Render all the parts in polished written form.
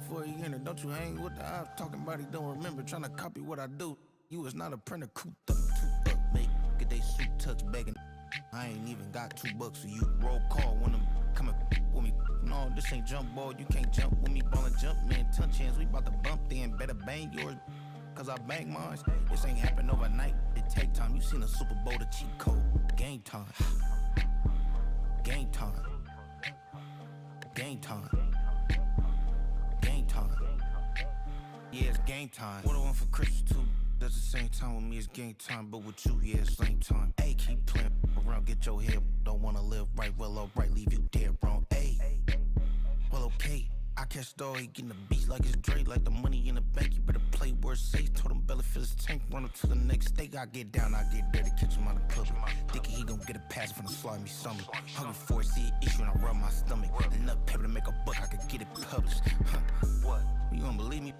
before he entered. Don't you hang with the eyes talking about he don't remember. Trying to copy what I do. You was not a printer, cooped up, make get they suit tucks begging. I ain't even got $2 for you. Roll call when I'm coming with me. No, this ain't jump ball. You can't jump with me. Ballin' jump, man. Touch hands. We bout to bump then. Better bang yours, cause I bang mine. This ain't happen overnight. It take time. You seen a Super Bowl, the cheat code. Game time. Game time. Game time. Game time. Yeah, it's game time. What I want for Christmas too. At the same time with me, it's game time, but with you, yeah, it's same time. Hey, keep playing around, get your head. Don't wanna live right, well, alright, leave you dead wrong. Hey, well, okay. I catch the dog, he getting the beats like it's Dre, like the money in the bank. You better play where it's safe. Told him belly fill his tank, run him to the next state. I get down, I get dirty, catch him on the public. Thinking he gon' get a pass from the slimy stomach. Hungry for it, see an issue, and I rub my stomach. Enough paper to make a buck, I could get it published. What? You don't believe me?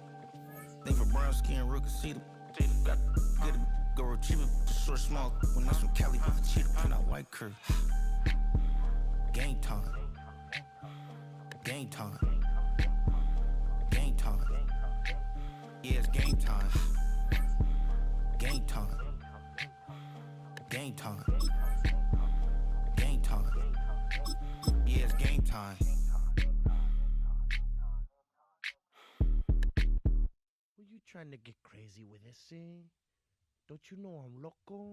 Think for brown skin, real can see them. Got good go retrieve it, short small. When that's from Cali, with the cheetah print out white curve. Game time. Game time. Game time. Yeah, it's game time. Game time. Game time. Game time. Yeah, it's game time. Trying to get crazy with this thing? Don't you know I'm loco?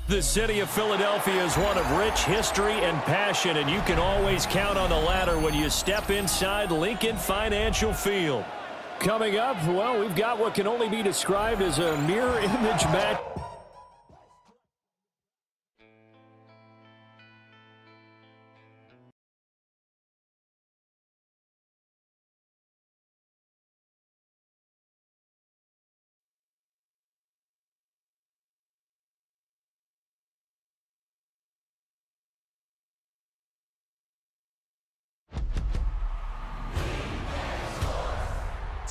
The city of Philadelphia is one of rich history and passion, and you can always count on the ladder when you step inside Lincoln Financial Field. Coming up, well, we've got what can only be described as a mirror image match.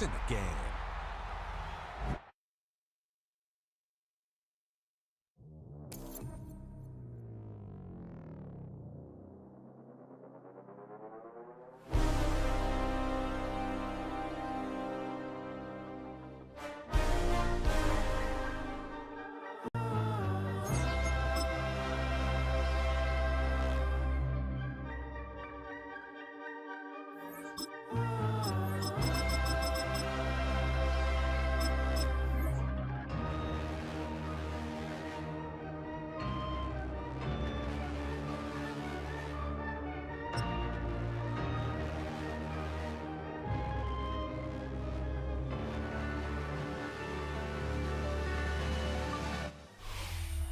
In the game.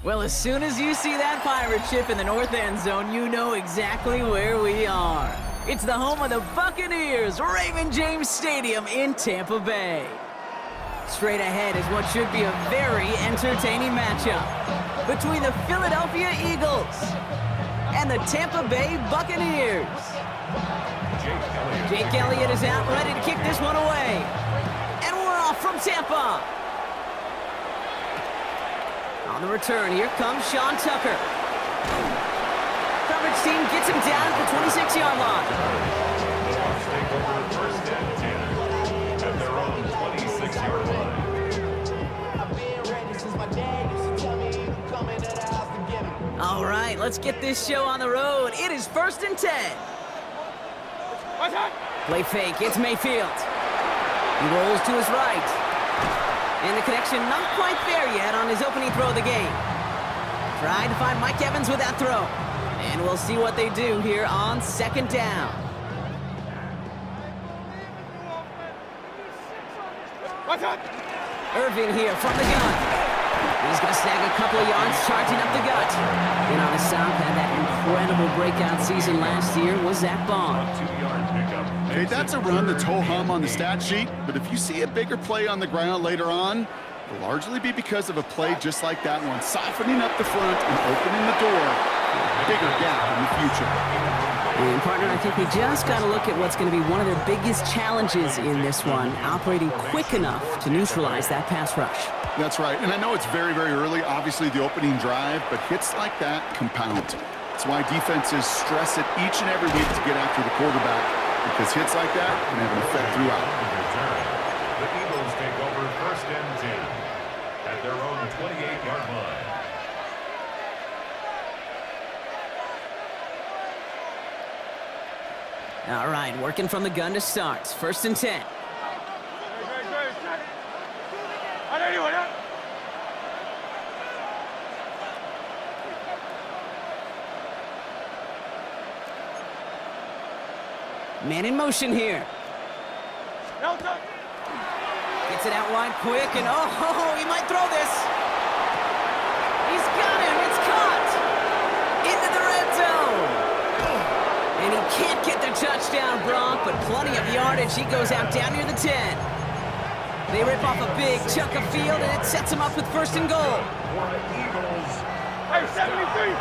Well, as soon as you see that pirate ship in the north end zone, you know exactly where we are. It's the home of the Buccaneers, Raymond James Stadium in Tampa Bay. Straight ahead is what should be a very entertaining matchup between the Philadelphia Eagles and the Tampa Bay Buccaneers. Jake Elliott is out, ready to kick this one away. And we're off from Tampa. On the return, here comes Sean Tucker. Coverage team gets him down at the 26-yard line. Take over first and 10 at their own 26-yard line. All right, let's get this show on the road. It is 1st and 10. Play fake, it's Mayfield. He rolls to his right. And the connection not quite there yet on his opening throw of the game. Trying to find Mike Evans with that throw. And we'll see what they do here on 2nd down. Irving here from the gun. He's going to snag a couple of yards, charging up the gut. And on his side, had that incredible breakout season last year was Zach Bond. 2-yard pickup. Hey, that's a run that's ho-hum on the stat sheet, but if you see a bigger play on the ground later on, it'll largely be because of a play just like that one, softening up the front and opening the door for a bigger gap in the future. And partner, I think we just got to look at what's going to be one of their biggest challenges in this one, operating quick enough to neutralize that pass rush. That's right, and I know it's very, very early, obviously the opening drive, but hits like that compound. That's why defenses stress it each and every week to get after the quarterback, because hits like that can have an effect throughout. The Eagles take over 1st and 10 at their own 28-yard line. All right, working from the gun to start. 1st and 10. Man in motion here. Gets it out wide quick, and oh, he might throw this. He's got him. It's caught. Into the red zone. And he can't get the touchdown, Brock, but plenty of yardage. He goes out down near the 10. They rip off a big chunk of field, and it sets him up with 1st and goal. Hey, 73.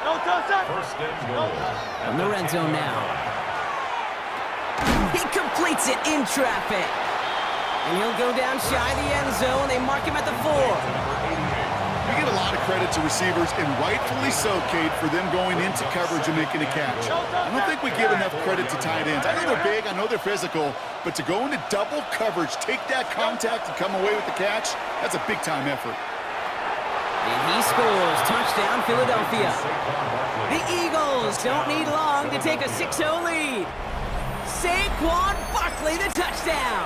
No touchdown. 1st and goal. From the red zone now. He completes it in traffic. And he'll go down shy of the end zone. They mark him at the 4. We get a lot of credit to receivers, and rightfully so, Kate, for them going into coverage and making a catch. I don't think we give enough credit to tight ends. I know they're big, I know they're physical, but to go into double coverage, take that contact, and come away with the catch, that's a big-time effort. And he scores. Touchdown, Philadelphia. The Eagles don't need long to take a 6-0 lead. Saquon Barkley, the touchdown.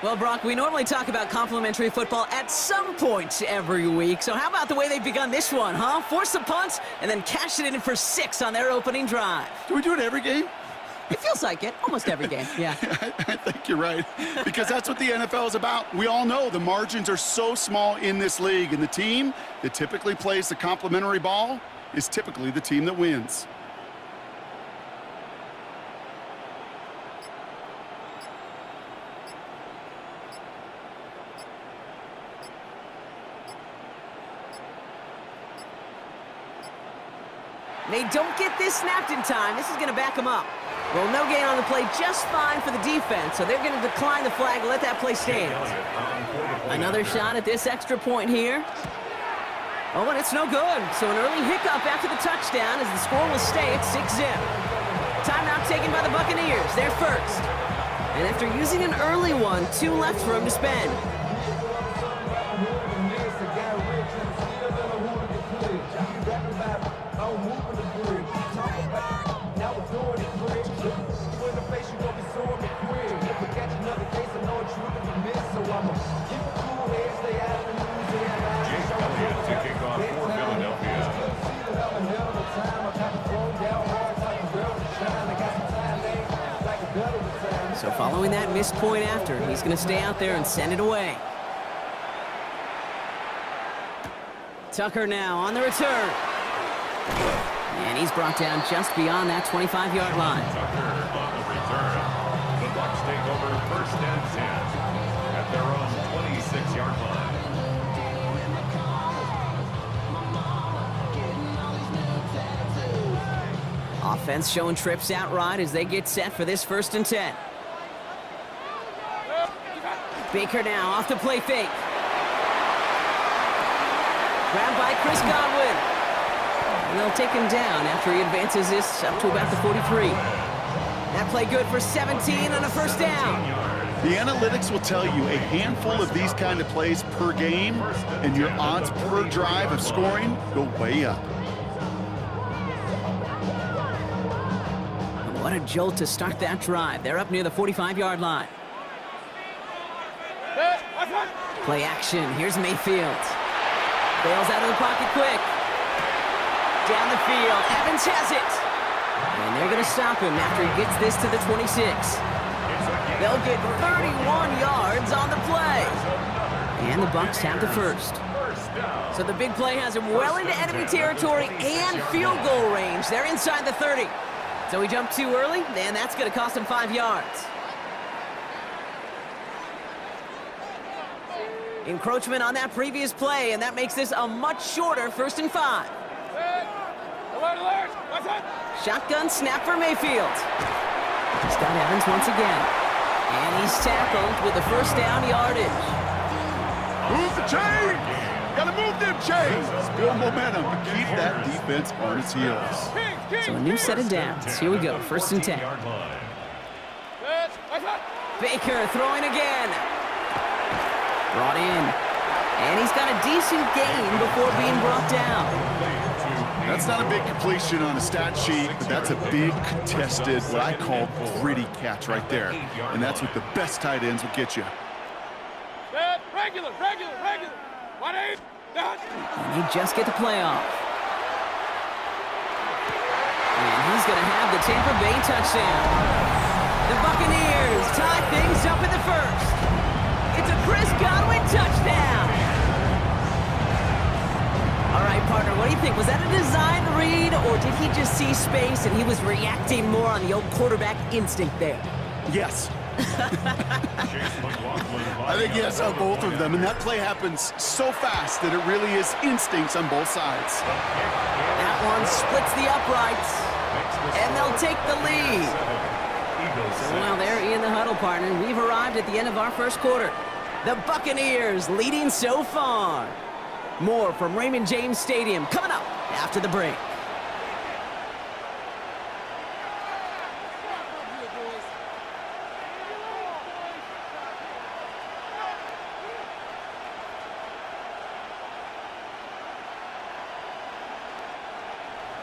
Well, Brock, we normally talk about complimentary football at some point every week. So how about the way they've begun this one, huh? Force a punt and then cash it in for 6 on their opening drive. Do we do it every game? It feels like it. Almost every game, yeah. I think you're right, because that's what the NFL is about. We all know the margins are so small in this league, and the team that typically plays the complimentary ball is typically the team that wins. They don't get this snapped in time. This is going to back them up. Well, no gain on the play, just fine for the defense, so they're going to decline the flag and let that play stand. Another shot at this extra point here. Oh, and it's no good. So an early hiccup after the touchdown as the score will stay at 6-0. Timeout taken by the Buccaneers. They're first. And after using an early one, 2 left for him to spend. So following that missed point after, he's going to stay out there and send it away. Tucker now on the return. And he's brought down just beyond that 25-yard line. Tucker on the return. The Bucs take over 1st and 10 at their own 26-yard line. Offense showing trips out right as they get set for this 1st and 10. Baker now off the play fake. Grabbed by Chris Godwin. And they'll take him down after he advances this up to about the 43. That play good for 17 on a 1st down. The analytics will tell you a handful of these kind of plays per game, and your odds per drive of scoring go way up. What a jolt to start that drive. They're up near the 45-yard line. Play action. Here's Mayfield. Bails out of the pocket quick. Down the field. Evans has it. And they're going to stop him after he gets this to the 26. They'll get 31 yards on the play. And the Bucs have the 1st. So the big play has him well into enemy territory and field goal range. They're inside the 30. So he jumped too early, and that's going to cost him 5 yards. Encroachment on that previous play, and that makes this a much shorter 1st and 5. Shotgun snap for Mayfield. He's got Evans once again. And he's tackled with the first down yardage. Move the chains! Gotta move them chains! Build momentum, but keep that defense on its heels. So a new set of downs. Here we go, 1st and 10. Baker throwing again. Brought in. And he's got a decent gain before being brought down. That's not a big completion on a stat sheet, but that's a big contested, what I call gritty catch right there. And that's what the best tight ends will get you. Regular. And he just get the playoff. And he's going to have the Tampa Bay touchdown. The Buccaneers tie things up in the first. It's a Chris Godwin touchdown. All right, partner, what do you think? Was that a design read, or did he just see space and he was reacting more on the old quarterback instinct there? Yes. I think yes on both of them, and that play happens so fast that it really is instincts on both sides. That one splits the uprights, and they'll take the lead. So while they're in the huddle, partner, we've arrived at the end of our first quarter. The Buccaneers leading so far. More from Raymond James Stadium coming up after the break.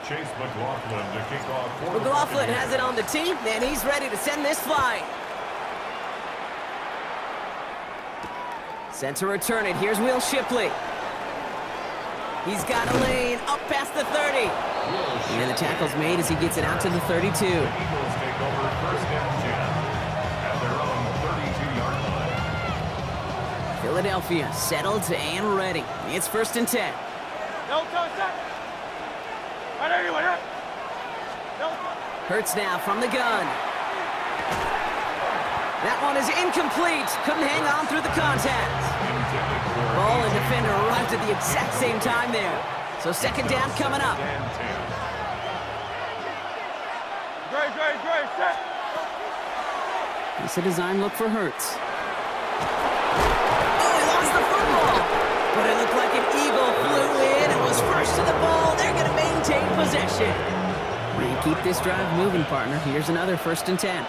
Chase McLaughlin to kick off. McLaughlin has it on the tee, and he's ready to send this flying. Set to return it. Here's Will Shipley. He's got a lane up past the 30. And the tackle's made as he gets it out to the 32. Eagles take over 1st and 10 at their own 32-yard line. Philadelphia settled and ready. It's 1st and 10. Hurts now from the gun. That one is incomplete. Couldn't hang on through the contact. Ball and defender arrived at the exact same time there. So 2nd down coming up. It's a design look for Hurts. Oh, he lost the football. But it looked like an eagle flew in and was first to the ball. They're going to maintain possession. We keep this drive moving, partner. Here's another 1st and 10.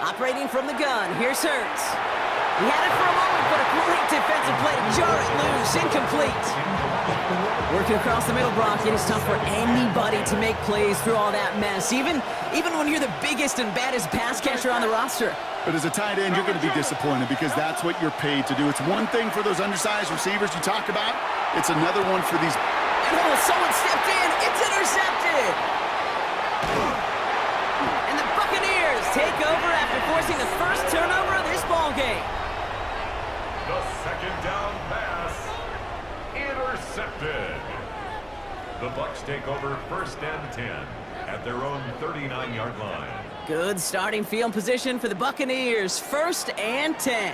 Operating from the gun, here's Hurts. He had it for a moment, but a great defensive play to jar it loose, incomplete. Working across the middle, Brock, it is tough for anybody to make plays through all that mess, even when you're the biggest and baddest pass catcher on the roster. But as a tight end, you're going to be disappointed because that's what you're paid to do. It's one thing for those undersized receivers you talk about. It's another one for these. And oh, someone stepped in. It's intercepted. And the Buccaneers take over after forcing the first turnover of this ball game. The 2nd down pass intercepted. The Bucs take over 1st and 10 at their own 39-yard line. Good starting field position for the Buccaneers. 1st and 10.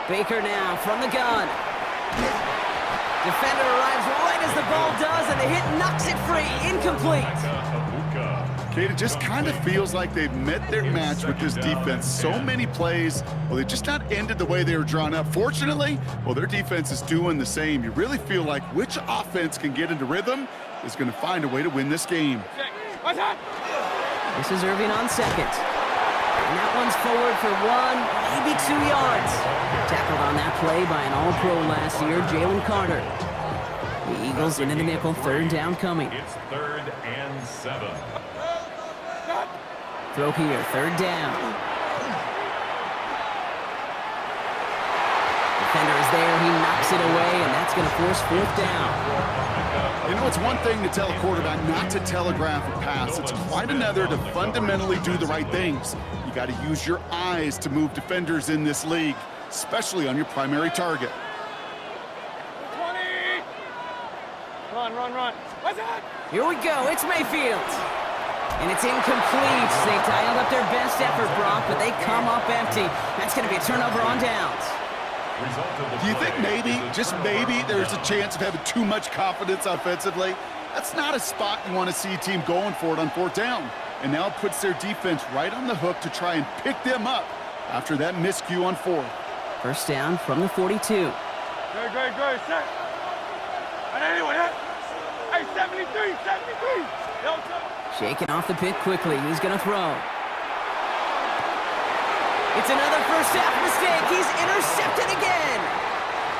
Baker now from the gun. Defender arrives right as the ball does, and the hit knocks it free. Incomplete. Kate, it just kind of feels like they've met their match with this defense. So many plays, well, they just not ended the way they were drawn up. Fortunately, well, their defense is doing the same. You really feel like which offense can get into rhythm is going to find a way to win this game. This is Irving on 2nd. And that one's forward for 1, maybe 2 yards. Tackled on that play by an All-Pro last year, Jalen Carter. The Eagles into the nickel, 3rd down coming. It's 3rd and 7. Throw here, 3rd down. Defender is there, he knocks it away, and that's going to force 4th down. You know, it's one thing to tell a quarterback not to telegraph a pass. It's quite another to fundamentally do the right things. You got to use your eyes to move defenders in this league, especially on your primary target. 20! Run. What's that? Here we go, it's Mayfield. And it's incomplete. They dialed up their best effort, Brock, but they come up empty. That's going to be a turnover on downs. Do you think maybe, just maybe, there's a chance of having too much confidence offensively? That's not a spot you want to see a team going for it on 4th down. And now it puts their defense right on the hook to try and pick them up after that miscue on 4th. First down from the 42. Great, set. And anyway, hey, 73. Yo, Shaking off the pick quickly. He's going to throw. It's another first half mistake. He's intercepted again.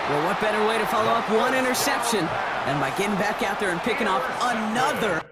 Well, what better way to follow up one interception than by getting back out there and picking off another?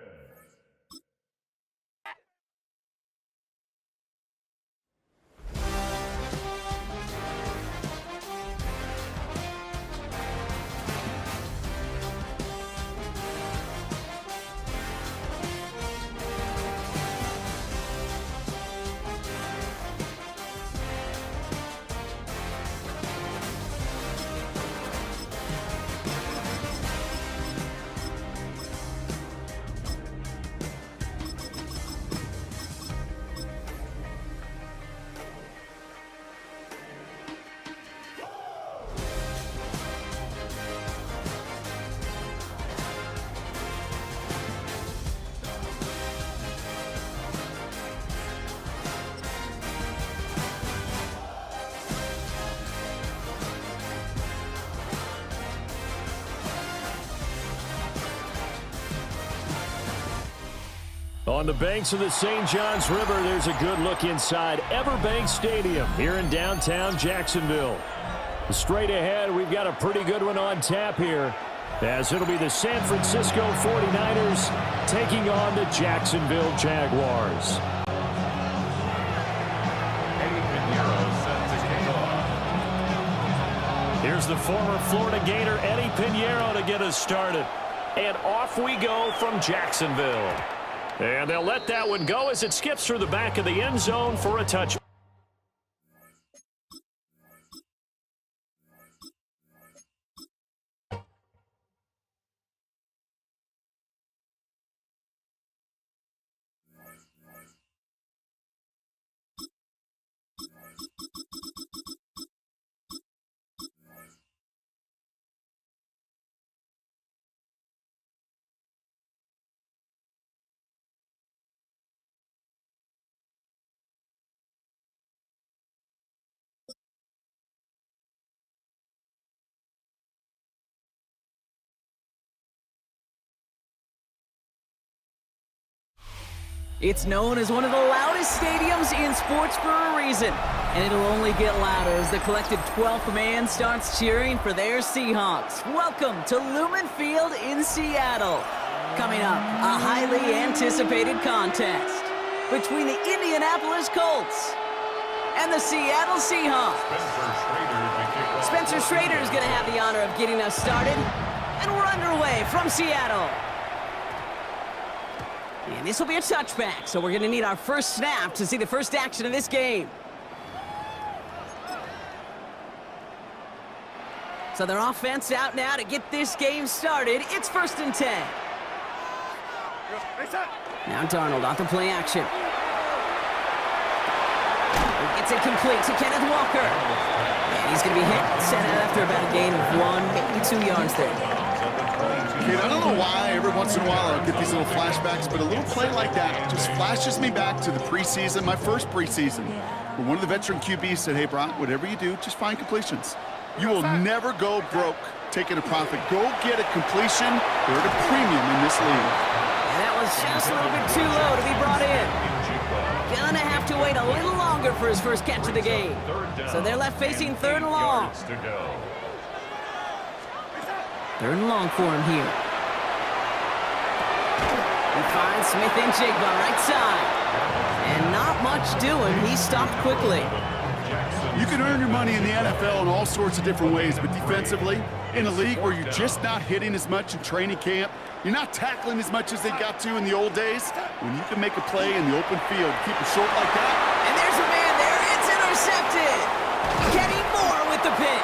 On the banks of the St. Johns River, there's a good look inside Everbank Stadium here in downtown Jacksonville. Straight ahead, we've got a pretty good one on tap here, as it'll be the San Francisco 49ers taking on the Jacksonville Jaguars. Here's the former Florida Gator Eddie Pinheiro to get us started. And off we go from Jacksonville. And they'll let that one go as it skips through the back of the end zone for a touchback. It's known as one of the loudest stadiums in sports for a reason, and it'll only get louder as the collective 12th man starts cheering for their Seahawks. Welcome to Lumen Field in Seattle. Coming up, a highly anticipated contest between the Indianapolis Colts and the Seattle Seahawks. Spencer Schrader is going to have the honor of getting us started, and we're underway from Seattle. And this will be a touchback, so we're going to need our first snap to see the first action of this game. So their offense out now to get this game started. It's 1st and 10. Now Darnold off the play action. It's incomplete to Kenneth Walker. And he's going to be hit, set out after about a gain of 1, maybe 2 yards there. Kid, I don't know why every once in a while I'll get these little flashbacks, but a little play like that just flashes me back to the preseason, my first preseason, where one of the veteran QBs said, hey, Brock, whatever you do, just find completions. You will never go broke taking a profit. Go get a completion. They're at a premium in this league. And that was just a little bit too low to be brought in. Gonna have to wait a little longer for his first catch of the game. So they're left facing 3rd and long. 3rd and long for him here. He finds Smith and Jigba right side. And not much doing. He stopped quickly. You can earn your money in the NFL in all sorts of different ways, but defensively, in a league where you're just not hitting as much in training camp, you're not tackling as much as they got to in the old days, when you can make a play in the open field, keep it short like that. And there's a man there. It's intercepted. Kenny Moore with the pick.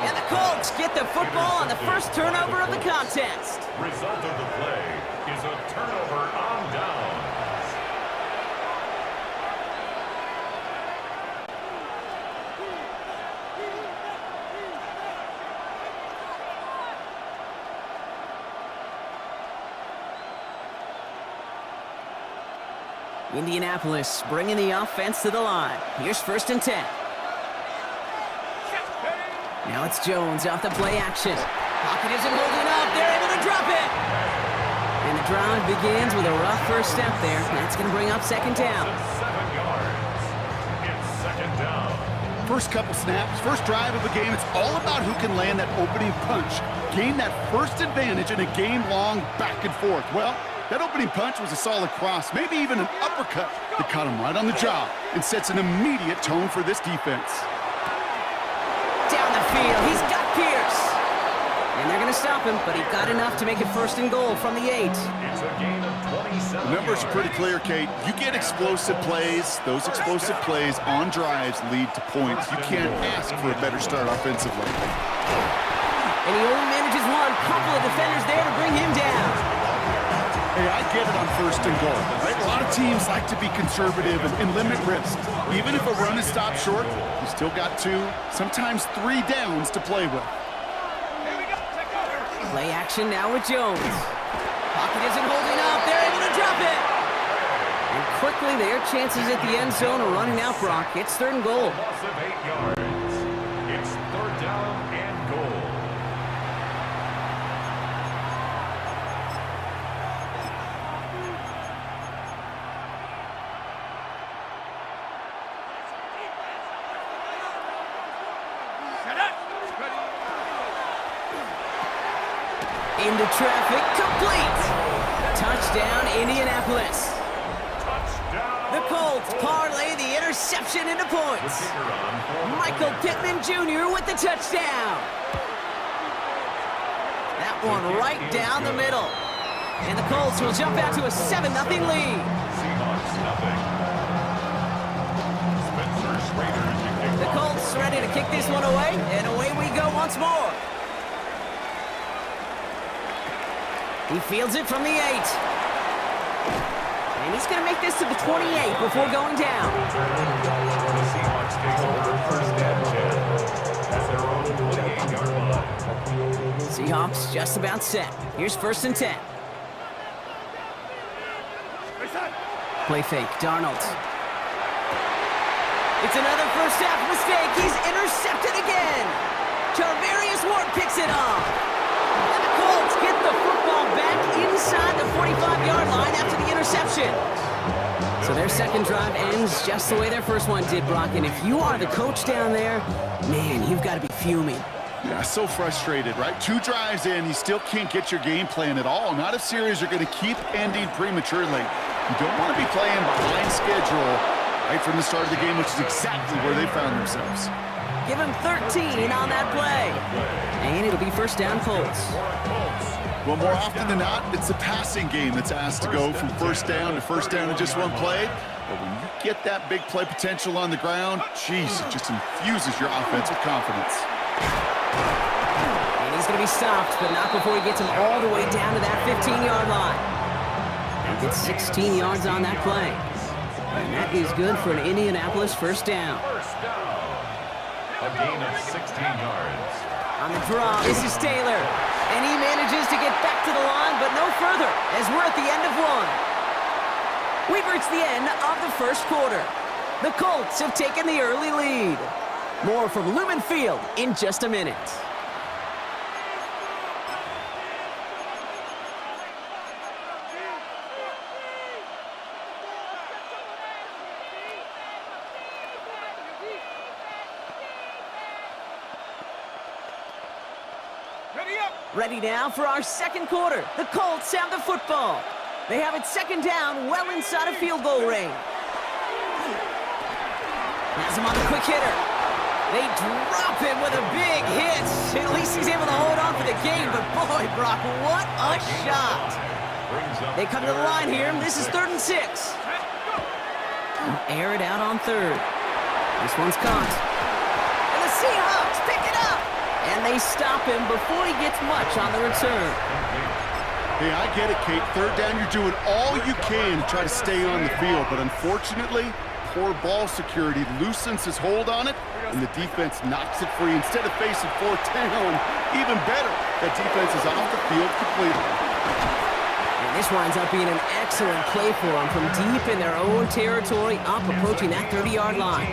And the Colts get the football on the first turnover of the contest. Result of the play is a turnover on down. Indianapolis bringing the offense to the line. Here's 1st and 10. Now it's Jones off the play action. Pocket isn't holding up. They're able to drop it. And the drive begins with a rough first step there. That's going to bring up 2nd down. 7 yards. It's 2nd down. First couple snaps, first drive of the game, it's all about who can land that opening punch. Gain that first advantage in a game-long back and forth. Well, that opening punch was a solid cross, maybe even an uppercut that caught him right on the job and sets an immediate tone for this defense. Down the field, he's got Pierce. And they're going to stop him, but he got enough to make it 1st and goal from the 8. It's a gain of 27 The numbers are pretty clear, Kate. You get explosive plays. Those explosive plays on drives lead to points. You can't ask for a better start offensively. And he only manages one. Couple of defenders there to bring him down. Hey, I get it on 1st and goal, right? A lot of teams like to be conservative and limit risk. Even if a run is stopped short, you still got 2, sometimes 3 downs to play with. Play action now with Jones. Pocket isn't holding up. They're able to drop it. And quickly, their chances at the end zone are running out, Brock. It's 3rd and goal. Loss of 8 yards. It's 3rd down and goal. Into traffic, complete. Touchdown, Indianapolis. Touchdown. The Colts parlay the interception into points. Michael Pittman Jr. with the touchdown. That one right down the middle. And the Colts will jump out to a 7-0 lead. Seahawks nothing. Spencer Schrader to kick The off. Colts ready to kick this one away, and away we go once more. He fields it from the 8. And he's going to make this to the 28 before going down. The Seahawks take over 1st and 10 at their own 28-yard line. Seahawks just about set. Here's 1st and 10. Play fake, Darnold. It's another first half mistake. He's intercepted again. Charvarius Ward picks it off. And the Colts get the football back inside the 45-yard line after the interception. So their second drive ends just the way their first one did, Brock. And if you are the coach down there, man, you've got to be fuming. Yeah, so frustrated, right? 2 drives in, you still can't get your game plan at all. Not if series are going to keep ending prematurely. You don't want to be playing behind schedule right from the start of the game, which is exactly where they found themselves. Give him 13 on that play. And it'll be 1st down Colts. Well, more often than not, it's the passing game that's asked to go from 1st down to 1st down in just one play. But when you get that big play potential on the ground, geez, it just infuses your offense with confidence. And he's going to be stopped, but not before he gets him all the way down to that 15-yard line. And gets 16 yards on that play. And that is good for an Indianapolis 1st down. First down. A gain of 16 yards. On the draw, this is Taylor. And he manages to get back to the line, but no further, as we're at the end of one. We've reached the end of the 1st quarter. The Colts have taken the early lead. More from Lumen Field in just a minute. Ready now for our 2nd quarter. The Colts have the football. They have it 2nd down, well inside of field goal range. Has him on the quick hitter. They drop him with a big hit. At least he's able to hold on for the game, but boy, Brock, what a shot. They come to the line here. This is 3rd and 6. Air it out on 3rd. This one's caught. And the Seahawks pick it up. And they stop him before he gets much on the return. Hey, I get it, Kate. 3rd down, you're doing all you can to try to stay on the field. But unfortunately, poor ball security loosens his hold on it, and the defense knocks it free. Instead of facing 4th down, even better, that defense is off the field completely. And This winds up being an excellent play for them from deep in their own territory, up approaching that 30-yard line.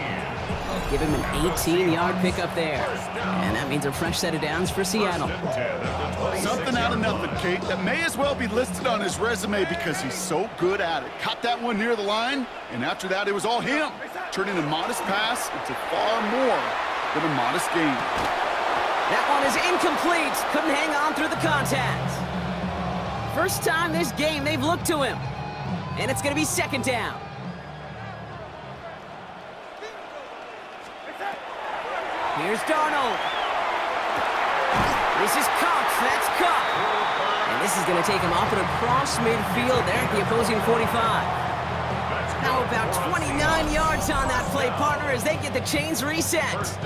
Give him an 18-yard pickup there. And that means a fresh set of downs for Seattle. Something out of nothing, Kate, that may as well be listed on his resume because he's so good at it. Caught that one near the line, and after that, it was all him, turning a modest pass into far more than a modest gain. That one is incomplete. Couldn't hang on through the contact. First time this game they've looked to him. And it's going to be second down. Here's Darnold. This is Cox. That's Cox. And this is going to take him up and across midfield there at the opposing 45. How about 29 yards on that play, partner, as they get the chains reset?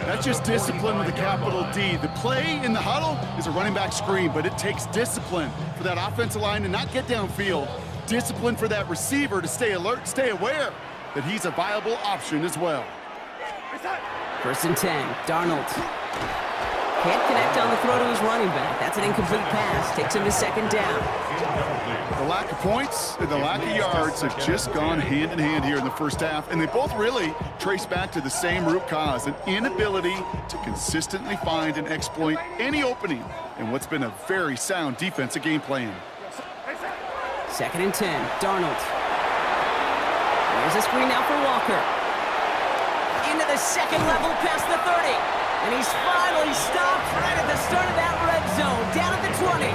That's just discipline with a capital D. The play in the huddle is a running back screen, but it takes discipline for that offensive line to not get downfield. Discipline for that receiver to stay alert, stay aware that he's a viable option as well. First and 10, Darnold. Can't connect on the throw to his running back. That's an incomplete pass. Takes him to second down. The lack of points and the lack of yards have just gone hand in hand here in the first half, and they both really trace back to the same root cause, an inability to consistently find and exploit any opening in what's been a very sound defensive game plan. Second and 10, Darnold. There's a screen now for Walker. Into the second level past the 30. And he's finally stopped right at the start of that red zone, down at the 20.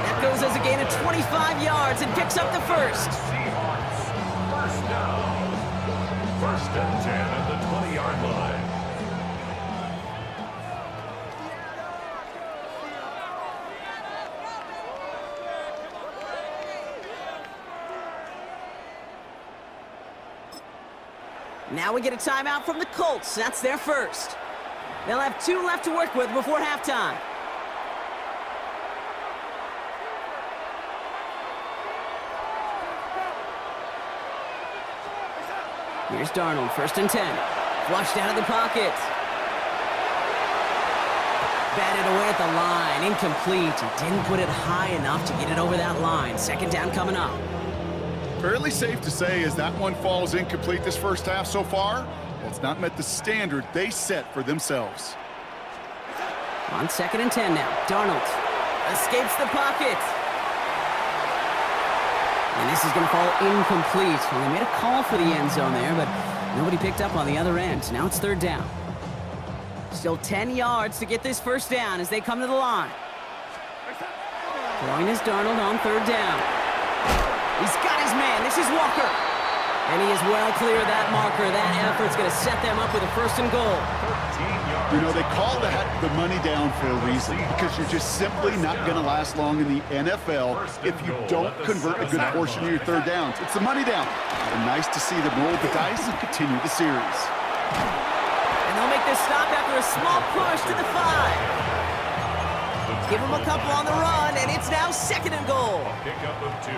That goes as a gain of 25 yards and picks up the first. First down. First and 10 at the 20-yard line. Now we get a timeout from the Colts. That's their first. They'll have 2 left to work with before halftime. Here's Darnold, first and 10. Flushed out of the pocket. Batted away at the line, incomplete. He didn't put it high enough to get it over that line. Second down coming up. Fairly safe to say as that one falls incomplete this first half so far, well, it's not met the standard they set for themselves. On second and 10 now, Darnold escapes the pocket. And this is going to fall incomplete. Well, they made a call for the end zone there, but nobody picked up on the other end. Now it's third down. Still 10 yards to get this first down as they come to the line. Throwing is Darnold on third down. He's got his man. This is Walker. And he is well clear of that marker. That effort's going to set them up with a first and goal. You know, they call that the money down for a reason, because you're just simply not going to last long in the NFL if you don't convert a good portion of your third downs. It's the money down. And nice to see them roll the dice and continue the series. And they'll make this stop after a small push to the 5. Give them a couple on the run, and it's now second and goal. Pickup of 2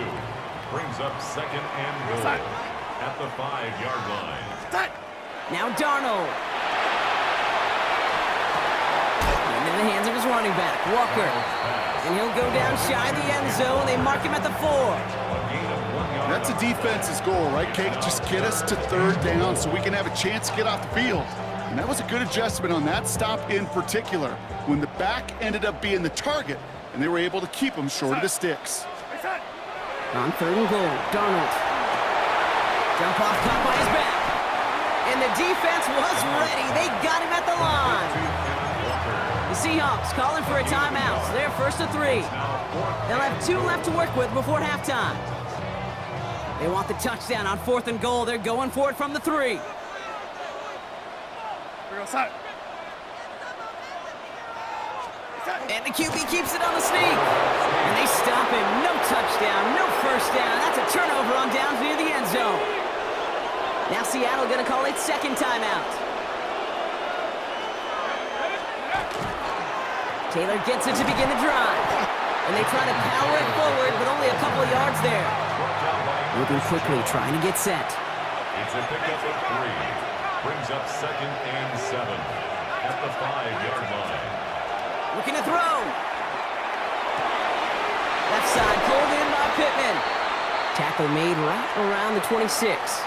brings up second and goal at the 5-yard line. Now Darnold. Into the hands of his running back, Walker. And he'll go down shy of the end zone. They mark him at the 4. That's a defense's goal, right, Kate? Just get us to third down so we can have a chance to get off the field. And that was a good adjustment on that stop in particular, when the back ended up being the target, and they were able to keep him short of the sticks. On third and goal, Darnold. Jump off, caught by his back. And the defense was ready. They got him at the line. The Seahawks calling for a timeout. So they're first and 3. They'll have 2 left to work with before halftime. They want the touchdown on fourth and goal. They're going for it from the 3. And the QB keeps it on the sneak. And they stop him. No touchdown, no first down. That's a turnover on downs near the end zone. Now Seattle going to call its second timeout. Taylor gets it to begin the drive. And they try to power it forward, but only a couple of yards there. Moving quickly, trying to get set. It's a pickup of 3. Brings up second and 7 at the 5-yard line. Looking to throw. Left side pulled in by Pittman. Tackle made right around the 26.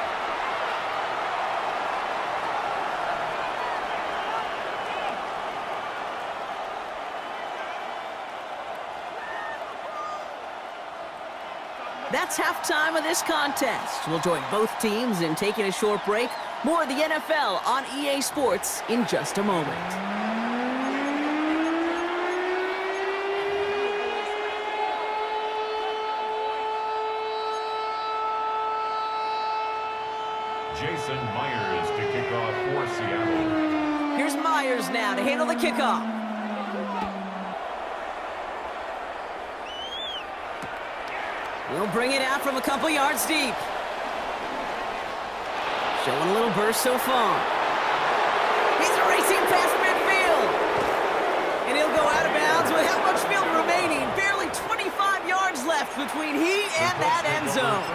That's halftime of this contest. We'll join both teams in taking a short break. More of the NFL on EA Sports in just a moment. Jason Myers to kick off for Seattle. Here's Myers now to handle the kickoff. He'll bring it out from a couple yards deep. Showing a little burst so far. He's racing past midfield. And he'll go out of bounds with how much field remaining? Barely 25 yards left between he and that end zone.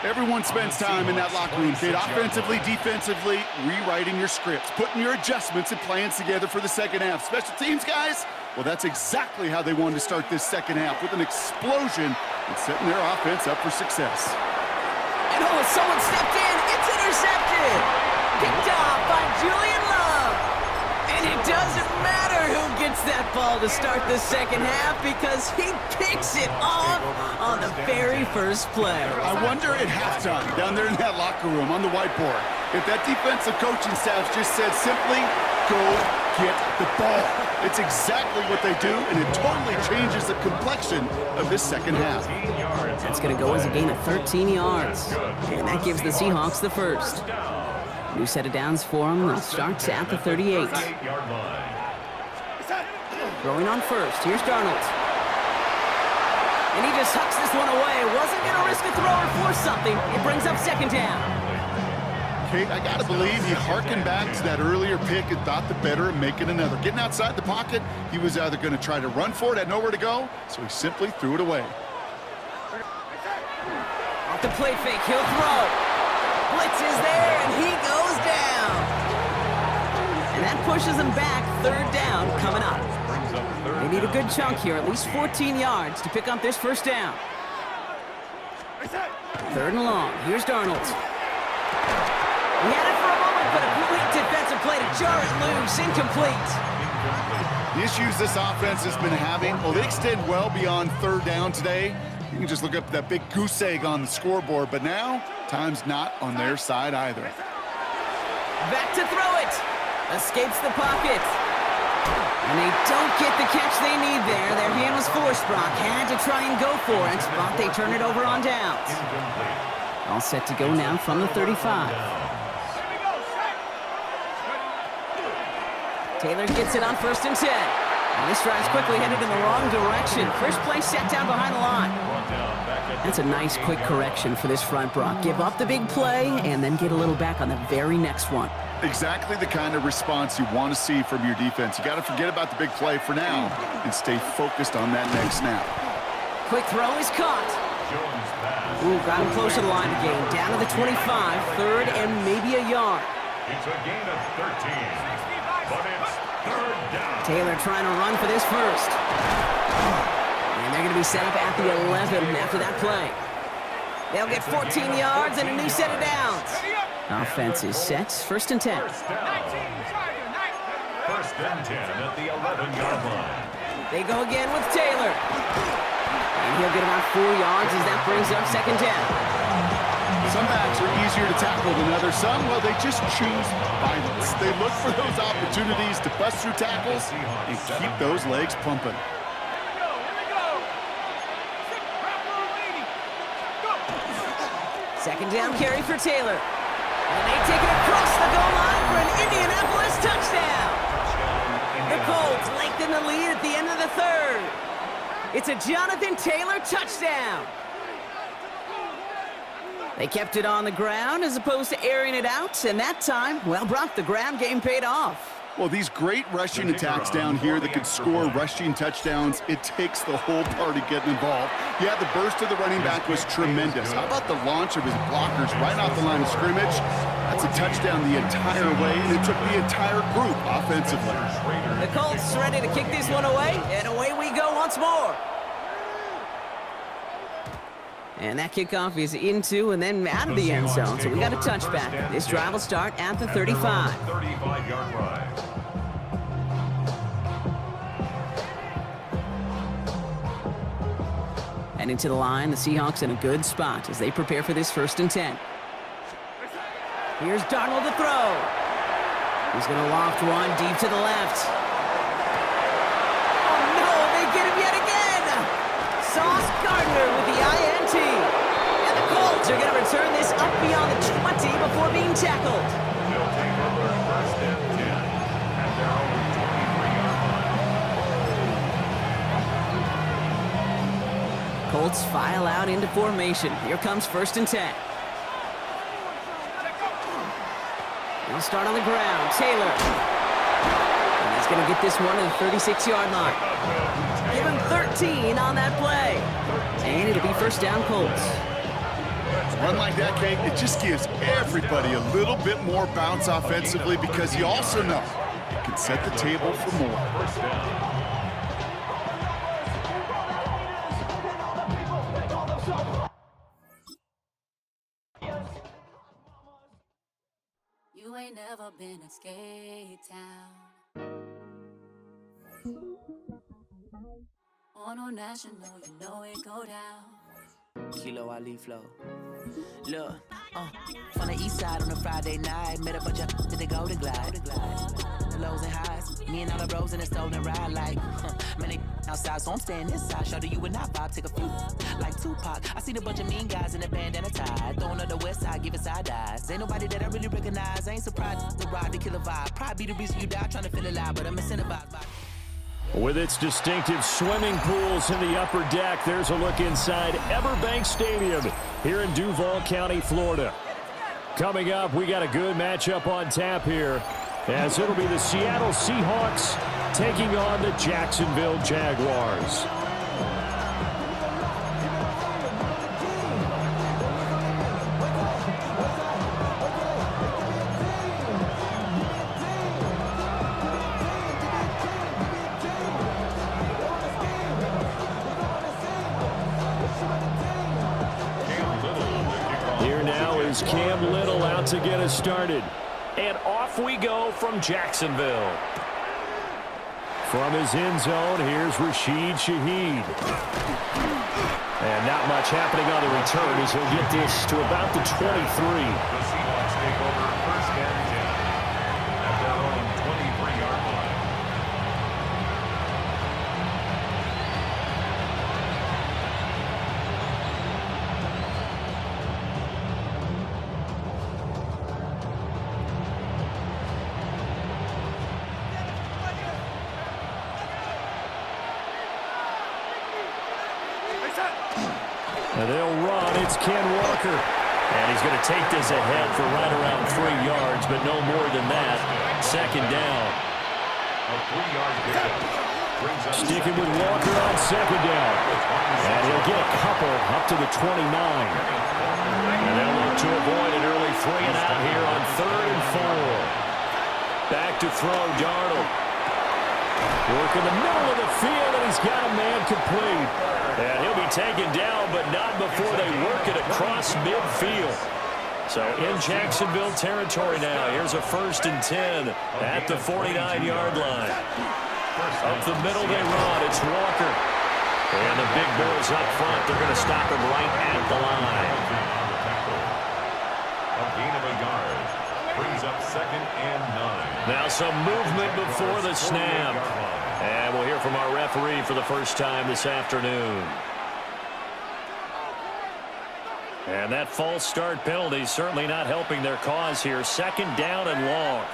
Everyone spends time in that locker room, kid. Offensively, defensively, rewriting your scripts, putting your adjustments and plans together for the second half. Special teams, guys, well, that's exactly how they wanted to start this second half, with an explosion and setting their offense up for success. And oh, someone stepped in. It's intercepted. Picked off by Julian Love. And it doesn't matter who gets that ball to start the second half because he picks it off on the very first play. I wonder at halftime, down there in that locker room on the whiteboard, if that defensive coaching staff just said simply, go get the ball. It's exactly what they do, and it totally changes the complexion of this second half. That's going to go as a gain of 13 yards. And that gives the Seahawks the first. New set of downs for them. They'll start at the 38. Throwing on first. Here's Darnold. And he just hucks this one away. Wasn't going to risk a throw or force something. It brings up second down. Kate, I got to believe he harkened back to that earlier pick and thought the better of making another. Getting outside the pocket, he was either going to try to run for it, had nowhere to go, so he simply threw it away. Off the play fake, he'll throw. Blitz is there, and he goes down. And that pushes him back. Third down coming up. They need a good chunk here, at least 14 yards to pick up this first down. Third and long. Here's Darnold. He had it for a moment, but a complete defensive play to jar it loose. Incomplete. The issues this offense has been having, well, they extend well beyond third down today. You can just look up that big goose egg on the scoreboard, but now, time's not on their side either. Back to throw it. Escapes the pocket. And they don't get the catch they need there. Their hand was forced, Brock. Had to try and go for it, but they turn it over on downs. All set to go now from the 35. Taylor gets it on 1st and 10. And this drive's quickly headed in the wrong direction. First play set down behind the line. That's a nice quick correction for this front, Brock. Give up the big play and then get a little back on the very next one. Exactly the kind of response you want to see from your defense. You got to forget about the big play for now and stay focused on that next snap. Quick throw is caught. Ooh, got him close to the line to gain. Down to the 25, third and maybe a yard. It's a gain of 13, but it's third down. Taylor trying to run for this first. And they're going to be set up at the 11 after that play. They'll get 14 yards and a new set of downs. Offense is set. 1st and 10. First and 10 at the 11-yard line. They go again with Taylor. And he'll get about 4 yards as that brings up 2nd down. Some backs are easier to tackle than others. Some, well, they just choose violence. They look for those opportunities to bust through tackles and keep those legs pumping. Second down carry for Taylor. And they take it across the goal line for an Indianapolis touchdown. The Colts lengthen the lead at the end of the third. It's a Jonathan Taylor touchdown. They kept it on the ground as opposed to airing it out, and that time, well, Brock, the ground game paid off. Well, these great rushing attacks down here that could score rushing touchdowns, it takes the whole party getting involved. Yeah, the burst of the running back was tremendous. How about the launch of his blockers right off the line of scrimmage? That's a touchdown the entire way, and it took the entire group offensively. The Colts ready to kick this one away, and away we go once more. And that kickoff is into and then out of the end zone, so we got a touchback. This drive will start at the 35. 35-yard line. Heading to the line, the Seahawks in a good spot as they prepare for this 1st and 10. Here's Darnold to throw. He's going to loft one deep to the left. Oh no, they get him yet again! Sauce Gardner with the INT. And the Colts are going to return this up beyond the 20 before being tackled. They'll take over 1st and 10 at their own 23-yard line. Colts file out into formation. Here comes 1st and 10. They'll start on the ground. Taylor. And that's going to get this one to the 36-yard line. Give him 13 on that play. And it'll be 1st down Colts. A run like that, Kate, it just gives everybody a little bit more bounce offensively because you also know it can set the table for more. 1st down. You ain't never been a skate town. On no national, you know it go down. Kilo Ali flow. Look, from the east side on a Friday night, met a bunch of to the Golden Glide. The lows and highs, me and all the bros in a stolen ride like, man, they outside, so I'm staying inside. Show that you and I vibe, take a few like Tupac. I seen a bunch of mean guys in a bandana tie, throwing up the west side, giving side eyes. Ain't nobody that I really recognize. I ain't surprised to ride the killer vibe. Probably be the reason you die trying to feel alive, but I'm incentivized by. With its distinctive swimming pools in the upper deck, there's a look inside Everbank Stadium here in Duval County, Florida. Coming up, we got a good matchup on tap here, as it'll be the Seattle Seahawks taking on the Jacksonville Jaguars. Cam Little out to get us started. And off we go from Jacksonville. From his end zone, here's Rashid Shaheed. And not much happening on the return as he'll get this to about the 23. The Seahawks take over 1st and 10 at their own 23-yard line. And they'll run. It's Ken Walker. And he's going to take this ahead for right around 3 yards, but no more than that. 2nd down. A 3-yard gain. Sticking with Walker on 2nd down. And he'll get a couple up to the 29. And they'll look to avoid an early 3 and out here on 3rd and 4. Back to throw, Darnold. Work in the middle of the field, and he's got a man complete. And he'll be taken down, but not before they work it across midfield. So in Jacksonville territory now. Here's a 1st and 10 at the 49-yard line. Up the middle they run. It's Walker. And the big boys up front, they're going to stop him right at the line. A gain of a yard. Brings up 2nd and 9. Now some movement before the snap. And we'll hear from our referee for the first time this afternoon. And that false start penalty certainly not helping their cause here. 2nd down and long.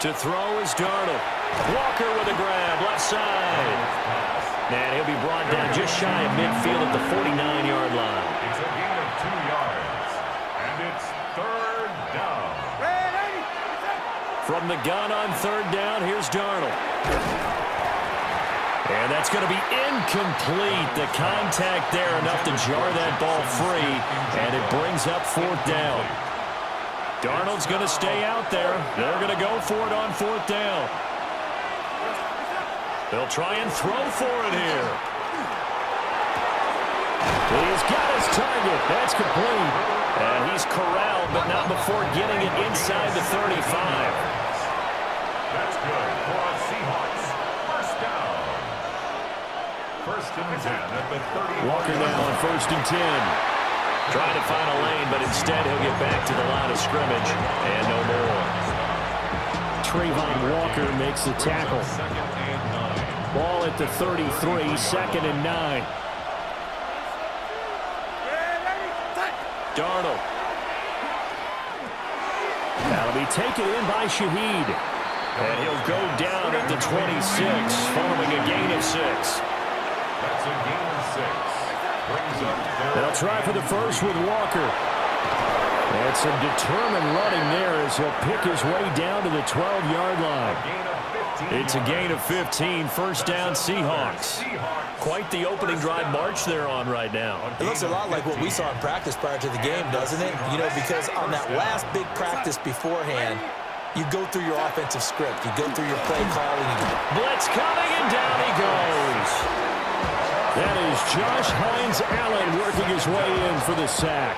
To throw is Darnold. Walker with a grab, left side. And he'll be brought down just shy of midfield at the 49-yard line. It's a gain of 2 yards. And it's 3rd down. From the gun on 3rd down, here's Darnold. And that's going to be incomplete. The contact there enough to jar that ball free. And it brings up 4th down. Darnold's going to stay out there. They're going to go for it on 4th down. They'll try and throw for it here. He's got his target. That's complete. And he's corralled, but not before getting it inside the 35. That's good for a Seahawks. First down. First and 10 at the 30. Walker now on first and 10. Trying to find a lane, but instead he'll get back to the line of scrimmage. And no more. Trayvon Walker makes the tackle. Ball at the 33, second and 9. Darnold. That'll be taken in by Shaheed. And he'll go down at the 26, following a gain of 6. That's a gain of 6. Brings up They'll try for the first with Walker. And some determined running there as he'll pick his way down to the 12-yard line. It's a gain of 15, first down Seahawks. Quite the opening drive march they're on right now. It looks a lot like what we saw in practice prior to the game, doesn't it? You know, because on that last big practice beforehand, you go through your offensive script. You go through your play calling. Blitz coming, and down he goes. That is Josh Hines Allen working his way in for the sack.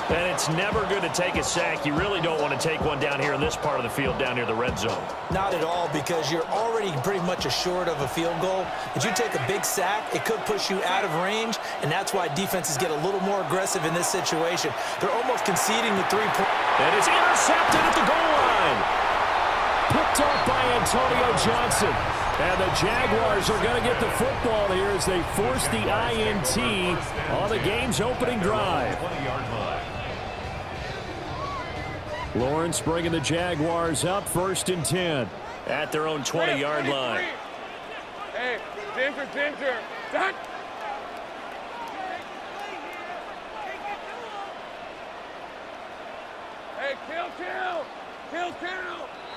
And it's never good to take a sack. You really don't want to take one down here in this part of the field, down near the red zone. Not at all, because you're already pretty much assured of a field goal. If you take a big sack, it could push you out of range, and that's why defenses get a little more aggressive in this situation. They're almost conceding the 3-point. And it's intercepted at the goal line. Picked up by Antonio Johnson. And the Jaguars are going to get the football here as they force the INT on the game's opening drive. Lawrence bringing the Jaguars up, first and 10 at their own 20-yard line. Hey, Ginger. Done. Hey, kill.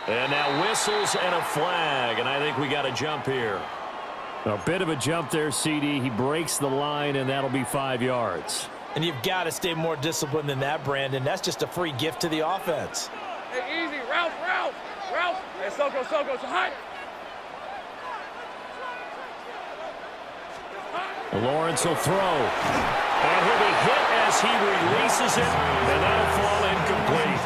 And now whistles and a flag, and I think we got a jump here. A bit of a jump there, CD. He breaks the line, and that'll be 5 yards. And you've got to stay more disciplined than that, Brandon. That's just a free gift to the offense. Hey, easy. Ralph. Hey, Soko, so hot. Lawrence will throw. And he'll be hit as he releases it, and that'll fall incomplete.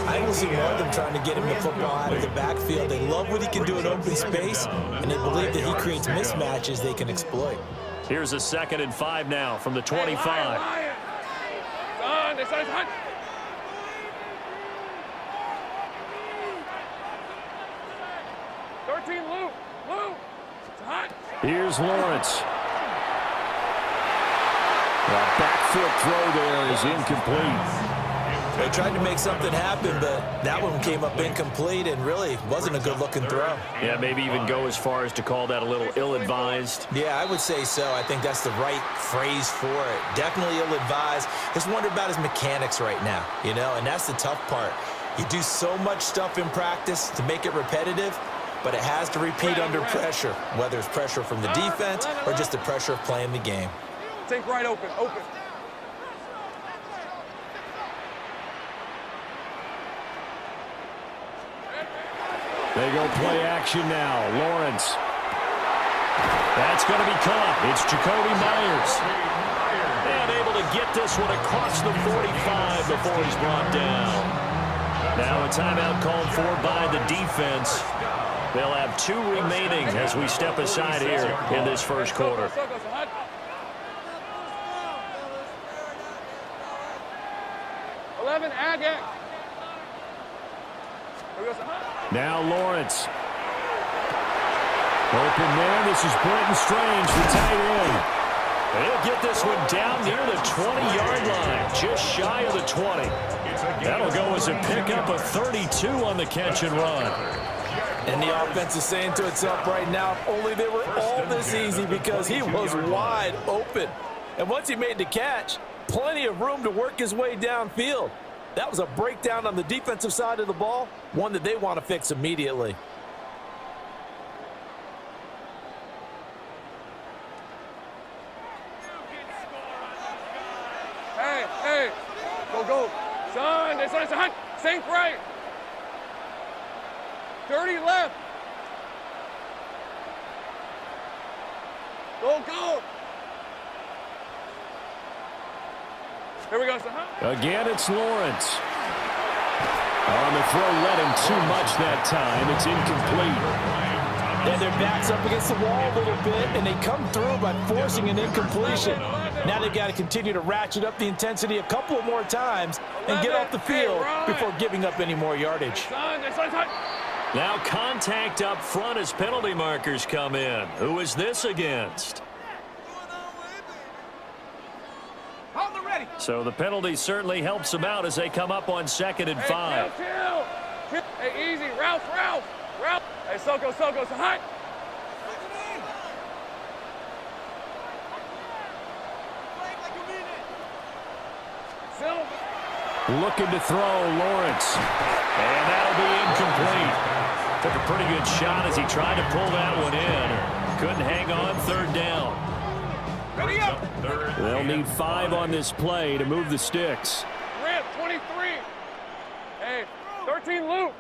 I don't see more of them trying to get him the football out of the backfield. They love what he can do in open space, and they believe that he creates mismatches they can exploit. Here's a 2nd and 5 now from the 25. Son, this is hot. Lou. It's hot. Here's Lawrence. The back foot throw there is incomplete. They tried to make something happen, but that one came up incomplete and really wasn't a good-looking throw. Yeah, maybe even go as far as to call that a little ill-advised. Yeah, I would say so. I think that's the right phrase for it. Definitely ill-advised. Just wonder about his mechanics right now, you know, and that's the tough part. You do so much stuff in practice to make it repetitive, but it has to repeat under pressure, whether it's pressure from the defense or just the pressure of playing the game. Take right open. They go play action now. Lawrence. That's going to be caught. It's Jacoby Myers. And able to get this one across the 45 before he's brought down. Now a timeout called for by the defense. They'll have 2 remaining as we step aside here in this first quarter. 11, Agate. Now Lawrence. Open man. This is Brenton Strange, the tight end. And he'll get this one down near the 20-yard line, just shy of the 20. That'll go as a pickup of 32 on the catch and run. And the offense is saying to itself right now, if only they were all this easy, because he was wide open. And once he made the catch, plenty of room to work his way downfield. That was a breakdown on the defensive side of the ball, one that they want to fix immediately. Hey, go. Son, this is hot. Sink right. 30 left. Go, go. Here we go, son. Again, it's Lawrence. On the throw, led him too much that time. It's incomplete. And their back's up against the wall a little bit, and they come through by forcing an incompletion. Now they've got to continue to ratchet up the intensity a couple more times and get off the field before giving up any more yardage. Now contact up front as penalty markers come in. Who is this against? So the penalty certainly helps them out as they come up on 2nd and 5. Hey, easy. Ralph. Hey, Soko, so hot. Looking to throw, Lawrence. And that'll be incomplete. Took a pretty good shot as he tried to pull that one in. Couldn't hang on 3rd down. Ready up. They'll need 5 on this play to move the sticks. Rip, 23. Hey, 13, Luke.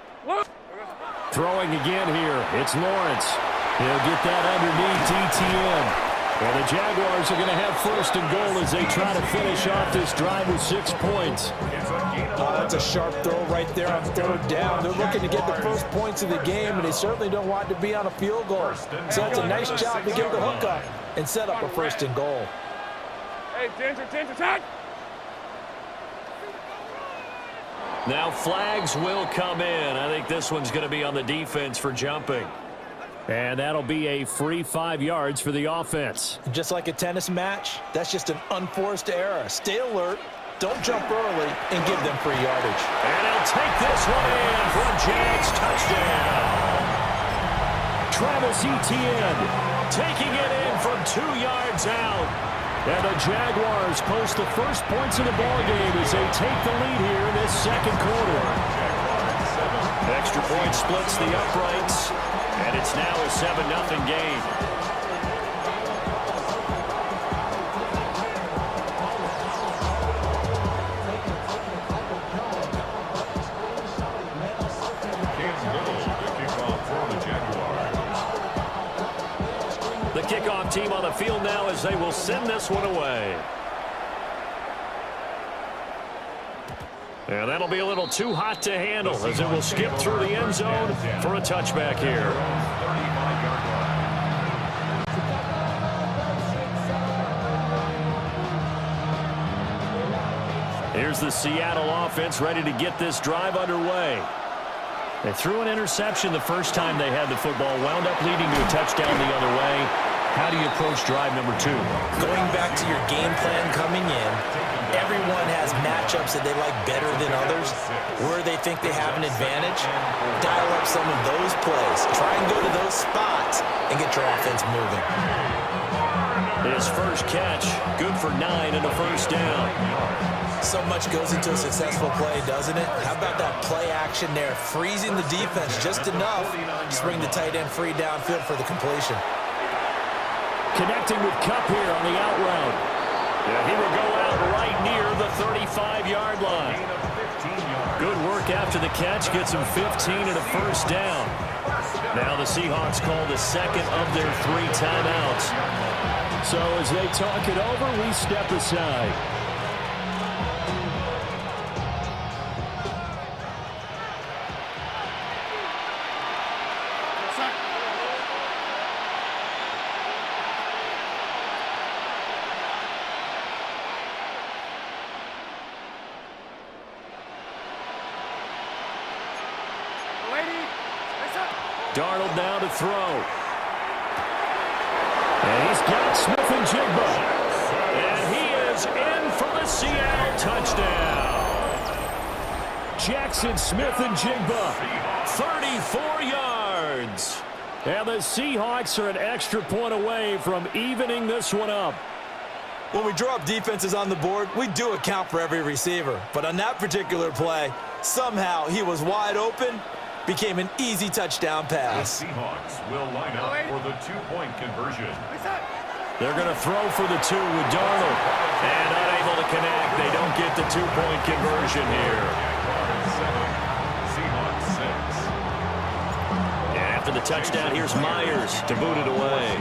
Throwing again here. It's Lawrence. He'll get that underneath ETN. Well, the Jaguars are going to have 1st and goal as they try to finish off this drive with 6 points. That's a sharp throw right there on 3rd down. They're looking to get the first points of the game, and they certainly don't want to be on a field goal. So that's a nice job to give the hook up and set up a 1st and goal. Hey, Ginger, touch! Now flags will come in. I think this one's going to be on the defense for jumping. And that'll be a free 5 yards for the offense. Just like a tennis match, that's just an unforced error. Stay alert, don't jump early, and give them free yardage. And he'll take this one in for a Jags touchdown. Travis Etienne taking it in from 2 yards out. And the Jaguars post the first points of the ballgame as they take the lead here in this 2nd quarter. Extra point splits the uprights, and it's now a 7-0 game. The kickoff team on the field now as they will send this one away. And that'll be a little too hot to handle as it will skip through the end zone for a touchback here. Here's the Seattle offense ready to get this drive underway. They threw an interception the first time they had the football, wound up leading to a touchdown the other way. How do you approach drive number 2? Going back to your game plan coming in, everyone has matchups that they like better than others, where they think they have an advantage. Dial up some of those plays. Try and go to those spots and get your offense moving. His first catch, good for 9 and a first down. So much goes into a successful play, doesn't it? How about that play action there, freezing the defense just enough to bring the tight end free downfield for the completion. Connecting with Kupp here on the out route. Yeah, he will go out right near the 35-yard line. Good work after the catch, gets him 15 and a first down. Now the Seahawks call the 2nd of their 3 timeouts. So as they talk it over, we step aside. Darnold now to throw. And he's got Smith and Jigba. And he is in for the Seattle touchdown. Jackson Smith and Jigba, 34 yards. And the Seahawks are an extra point away from evening this one up. When we draw up defenses on the board, we do account for every receiver. But on that particular play, somehow he was wide open, became an easy touchdown pass. The Seahawks will line up for the 2-point conversion. They're going to throw for the 2 with Darnold. And unable to connect. They don't get the 2-point conversion here. Seahawks 6. And after the touchdown, here's Myers to boot it away.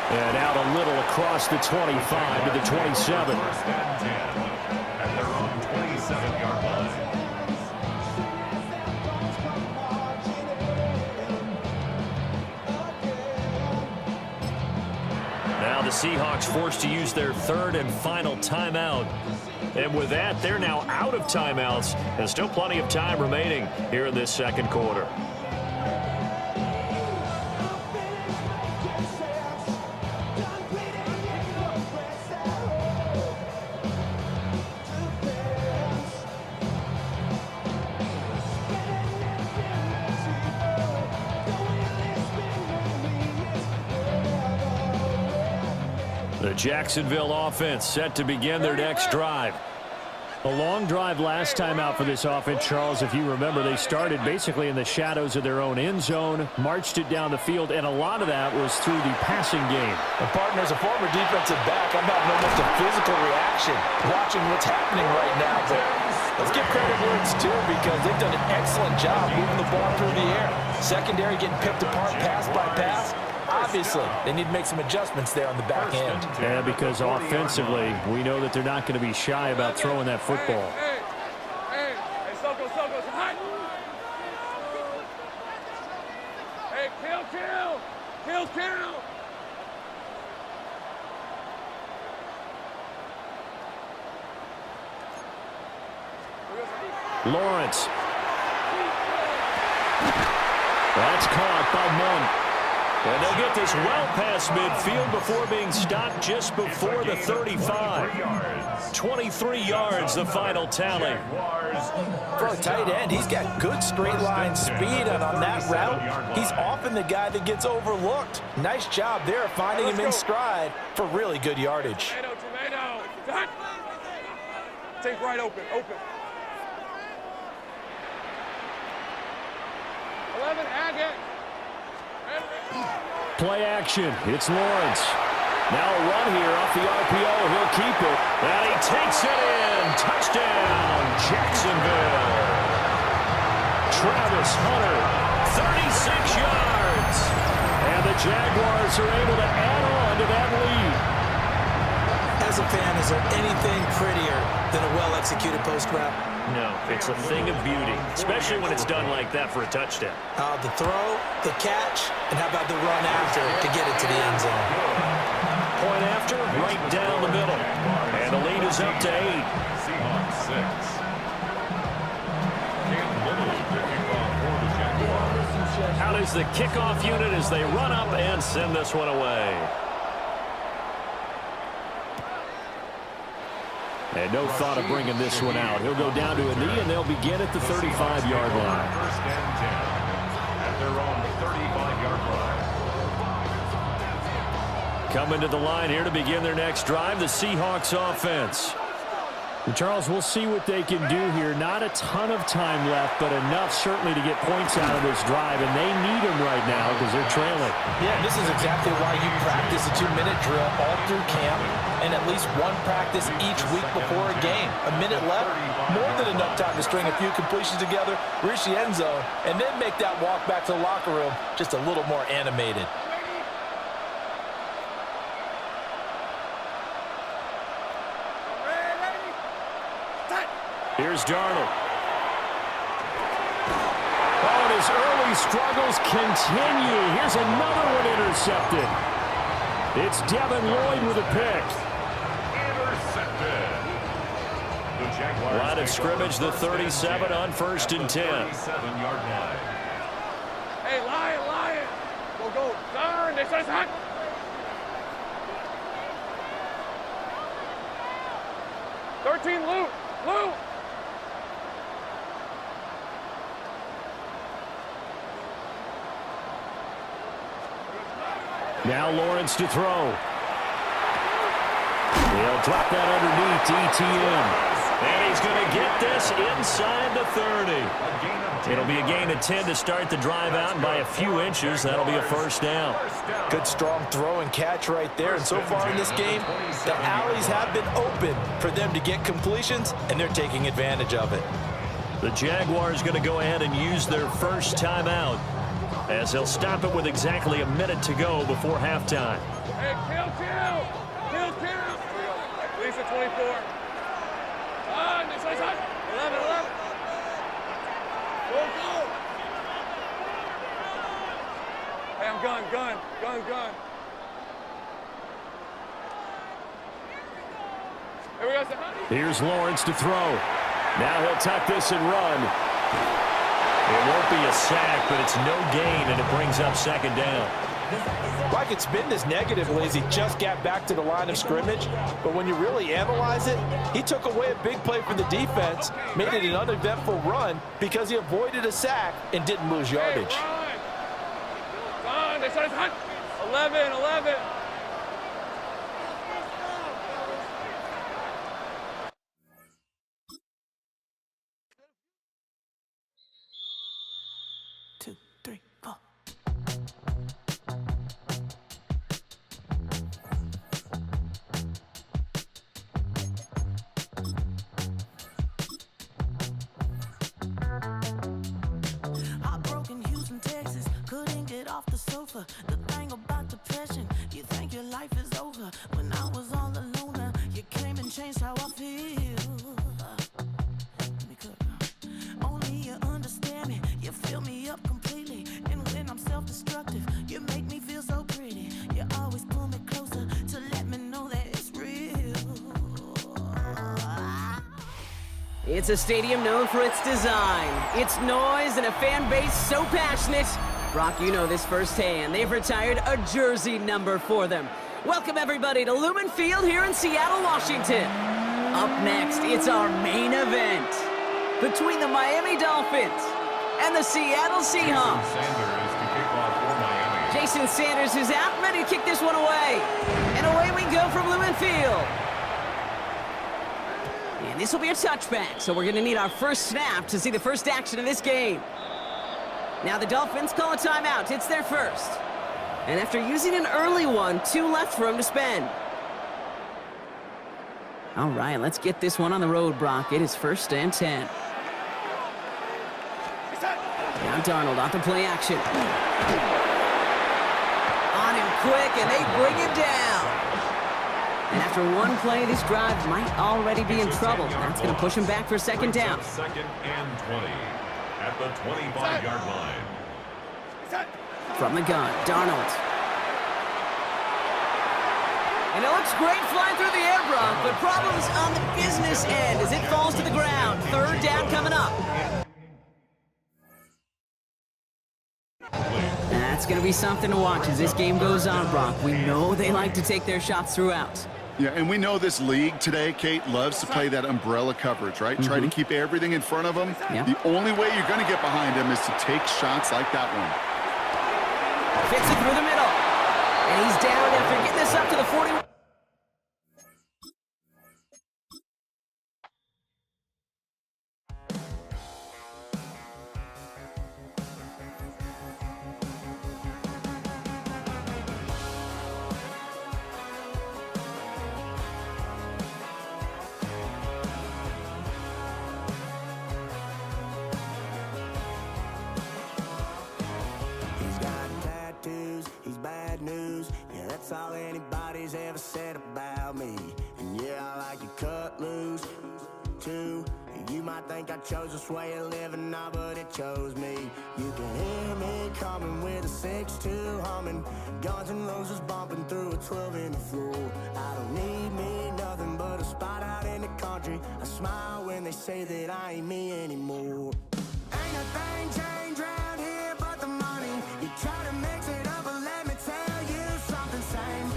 And out a little across the 25 to the 27. First and 10 at their own 27-yard line. Now the Seahawks forced to use their third and final timeout. And with that, they're now out of timeouts. There's still plenty of time remaining here in this second quarter. The Jacksonville offense set to begin their next drive. A long drive last time out for this offense, Charles. If you remember, they started basically in the shadows of their own end zone, marched it down the field, and a lot of that was through the passing game. And partner, as a former defensive back, I'm having almost a physical reaction watching what's happening right now. But let's give credit where it's due because they've done an excellent job moving the ball through the air. Secondary getting picked apart pass by pass. Obviously, they need to make some adjustments there on the back end. Yeah, because offensively, we know that they're not going to be shy about throwing that football. Hey, Soko, hot. Hey, kill. Lawrence. That's caught by Monk. And they'll get this well past midfield before being stopped just before the 35. 23 yards, the final tally. For a tight end, he's got good straight line speed, and on that route, he's often the guy that gets overlooked. Nice job there finding him in stride for really good yardage. Tomato. Done. Take right open. 11, Agate. Play action. It's Lawrence. Now a run here off the RPO. He'll keep it. And he takes it in. Touchdown, Jacksonville. Travis Hunter, 36 yards. And the Jaguars are able to add on to that lead. As a fan, is there anything prettier than a well-executed post route? No, it's a thing of beauty, especially when it's done like that for a touchdown. The throw, the catch, and how about the run after to get it to the end zone? Point after, right down the middle. And the lead is up to 8. Seahawks 6. Out is the kickoff unit as they run up and send this one away. And no thought of bringing this one out. He'll go down to a knee, and they'll begin at the 35-yard line. First and 10 at their own 35-yard line. Coming to the line here to begin their next drive, the Seahawks offense. And Charles, we'll see what they can do here. Not a ton of time left, but enough certainly to get points out of this drive, and they need them right now because they're trailing. Yeah, this is exactly why you practice a 2-minute drill all through camp and at least one practice each week before a game. A minute left, more than enough time to string a few completions together, reach the end zone, and then make that walk back to the locker room just a little more animated. Here's Darnold. Oh, and his early struggles continue. Here's another one intercepted. It's Devin Lloyd with a pick. Intercepted. The Jaguars Line of scrimmage, the 37 on 1st and 10. 37-yard line. Hey, Lion. Go. Darn, they said it's hot. Luke. Now Lawrence to throw. He'll drop that underneath to ETN. And he's going to get this inside the 30. It'll be a gain of 10 to start the drive out, and by a few inches, that'll be a first down. Good strong throw and catch right there. And so far in this game, the alleys have been open for them to get completions, and they're taking advantage of it. The Jaguars going to go ahead and use their first timeout. as they'll stop it with exactly a minute to go before halftime. Hey, kill two! Kill two! At least a 24. On, this one's on. 11, 11. Go, go! Hey, I'm gun. Here we go, here's Lawrence to throw. Now he'll tuck this and run. It won't be a sack, but it's no gain, and it brings up second down. Well, I could spin this negatively as he just got back to the line of scrimmage, but when you really analyze it, he took away a big play for the defense, made it an uneventful run because he avoided a sack and didn't lose yardage. Hey, run! They started hot. 11, 11. The thing about depression, you think your life is over. When I was all alone, you came and changed how I feel. Let me cook. Only you understand me, you fill me up completely. And when I'm self-destructive, you make me feel so pretty. You always pull me closer to let me know that it's real. It's a stadium known for its design, its noise, and a fan base so passionate. Brock, you know this firsthand. They've retired a jersey number for them. Welcome, everybody, to Lumen Field here in Seattle, Washington. Up next, it's our main event between the Miami Dolphins and the Seattle Seahawks. Sanders to kick off for Miami. Jason Sanders is out, ready to kick this one away. And away we go from Lumen Field. And this will be a touchback, so we're going to need our first snap to see the first action of this game. Now the Dolphins call a timeout. It's their first. And after using an early one, 2 left for him to spend. All right, let's get this one on the road, Brock. It is 1st and 10. Now Darnold off the play action. On him quick, and they bring him down. And after one play, this drive might already be in trouble. That's going to push him back for second down. 2nd and 20. At the 25-yard line. From the gun, Darnold. And it looks great flying through the air, Brock, but problems on the business end as it falls to the ground. 3rd down coming up. That's going to be something to watch as this game goes on, Brock. We know they like to take their shots throughout. Yeah, and we know this league today, Kate, loves to play that umbrella coverage, right? Try to keep everything in front of them. Yep. The only way you're going to get behind them is to take shots like that one. Fits it through the middle. And he's down after getting this up to the 41. That's all anybody's ever said about me. And yeah, I like you cut loose, too. You might think I chose this way of living now, but it chose me. You can hear me coming with a 6-2 humming. Guns and Roses bumping through a 12 in the floor. I don't need me nothing but a spot out in the country. I smile when they say that I ain't me anymore. Ain't a thing changed around here but the money. You try to mix it up, but let me tell you something. Same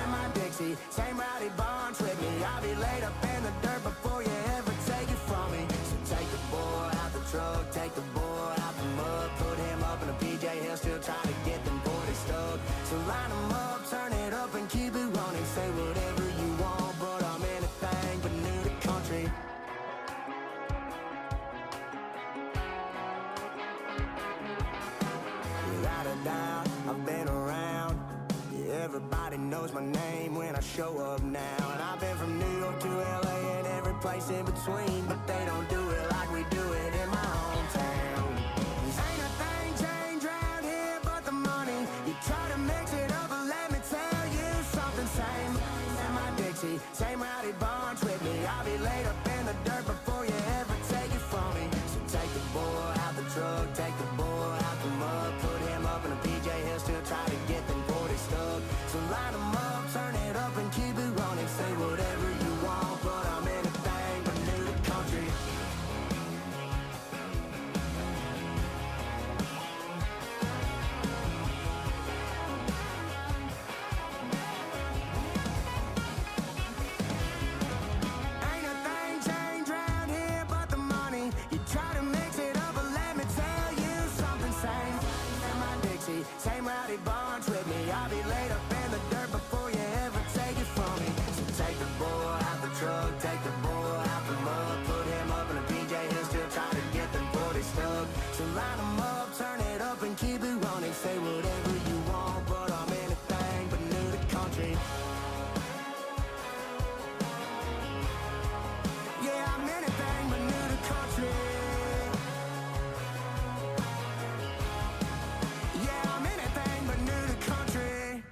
and my Dixie, same rowdy barn trick me. I'll be laid up in the dirt before you ever take it from me. So take the boy out the truck, take the boy out the mud, put him up in a PJ Hill, still trying to get them 40 stuck. So line them up, turn it up and keep it running. Say whatever you want, but I'm anything but new to country. Without a doubt, I've been around. Yeah, everybody knows my name when I show up now. And I've been from New York to LA and every place in between, but they don't do it like we do it in my hometown. Ain't a thing changed around here nobody bonds with me. I'll be laid up in the dirt before you ever take it from me. So take the bull out the truck, take the bull out the mud, put him up in a PJ, he'll still try to get them 40 stuck. So line him up, turn it up and keep it running. Say whatever you want, but I'm anything but new to country. Yeah, I'm anything but new to country. Yeah, I'm anything but new to country.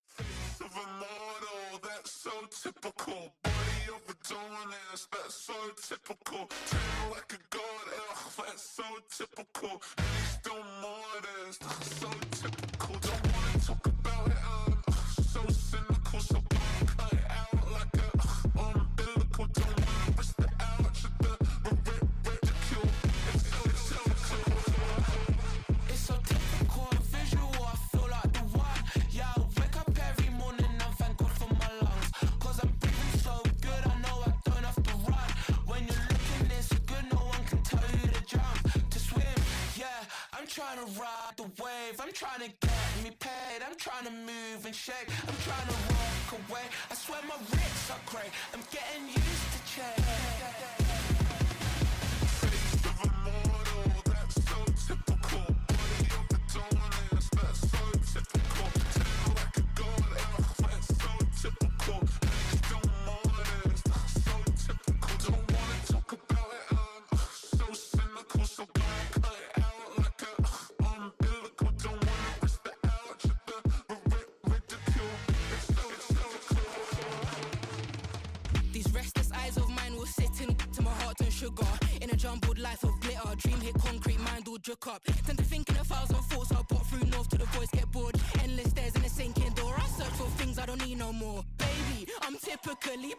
Face of a model, that's so typical. Body of a donut, that's so typical. Tail like a god, that's so typical. He's still modest, so typical. Don't wanna talk about it, so cynical. So cut it out like a umbilical. Don't wanna risk the ouch of the ridicule. It's so typical, visual, I feel like the one. Yeah, I wake up every morning and thank God for my lungs. Cause I'm breathing so good, I know I don't have to run. When you're looking this good, no one can tell you to jump, to swim. Yeah, I'm trying to ride the wave, I'm trying to get me paid, I'm trying to move and shake, I'm trying to walk away. I swear my wrists are great, I'm getting used to change. Face of a model, that's so typical. Body of a donut, that's so typical. Tail like a god, that's so typical. He's still modest, so typical. Don't wanna talk about it, so cynical. So cut it out like a umbilical. Don't wanna risk the ouch of the ridicule. It's so These restless eyes of mine will sit in to my heart and sugar. In a jumbled life of glitter, dream hit concrete, mind all jerk up. Tend to think in 1,000 thoughts, I'll pop through north to the voice, get bored. Endless stairs in a sinking door, I search for things I don't need no more. Baby, I'm typically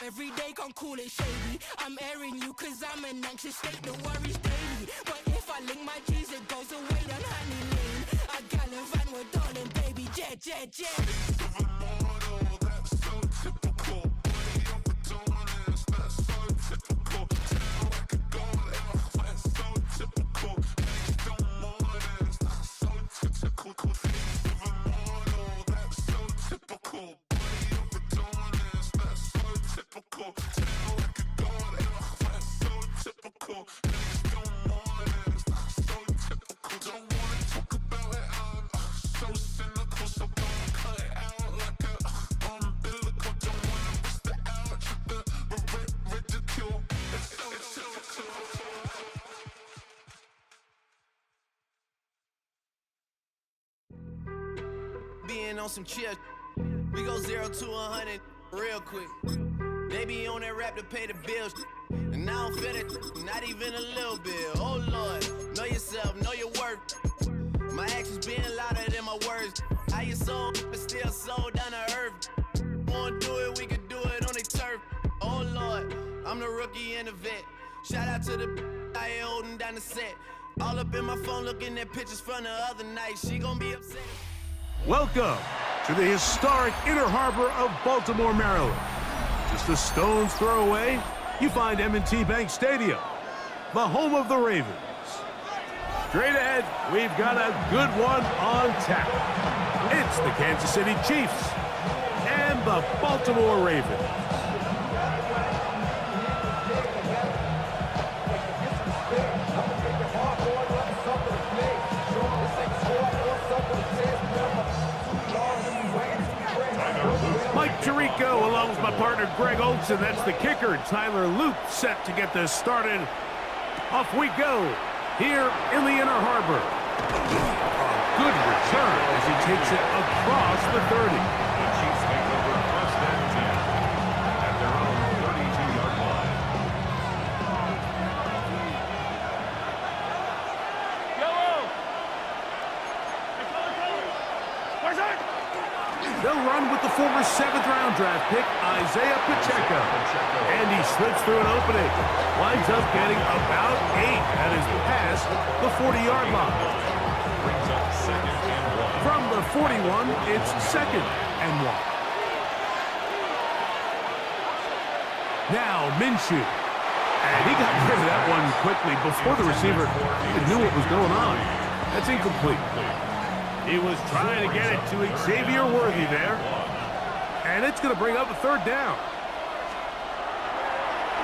every day, can't call it shady. I'm airing you cause I'm an anxious state, no worries daily. But if I link my G's, it goes away down honey lane. I gallivant with darling, baby, jet, jet, jet. Face of a model, that's so typical. Body of a donut, that's so typical. Tail like a god, that's so typical. He's still modest, so typical. Face of a model, that's so typical. Body of a donut, that's so typical. Tail like a god, that's so typical. He's still modest, so typical. Don't wanna talk about it, so cynical. So cut it out like a umbilical. Don't wanna risk the ouch of the ridicule. It's typical. Being on some chill, we go 0 to 100 real quick. They be on that rap to pay the bills, and I don't feel it, not even a little bit. Oh Lord, know yourself, know your worth. My actions being louder than my words. How you sold, but still sold down to earth. Wanna do it, we can do it on the turf. Oh Lord, I'm the rookie and the vet. Shout out to the I ain't holding down the set. All up in my phone looking at pictures from the other night. She gon' be upset. Welcome to the historic Inner Harbor of Baltimore, Maryland. Just a stone's throw away, you find M&T Bank Stadium, the home of the Ravens. Straight ahead, we've got a good one on tap. It's the Kansas City Chiefs and the Baltimore Ravens. Mike Tirico, along with my partner Greg Olson. That's the kicker. Tyler Loop set to get this started. Off we go here in the Inner Harbor. A good return as he takes it across the 30. The Chiefs take over first and 10 at their own 32-yard line. They'll run with the former 7th-round draft pick, Isaiah Pacheco. And he slips through an opening. Winds up getting about 8 at his past the 40-yard line. Brings up 2nd and 1. From the 41, it's 2nd and 1. Now Minshew. And he got rid of that one quickly before the receiver even knew what was going on. That's incomplete. He was trying to get it to Xavier Worthy there. And it's going to bring up a third down.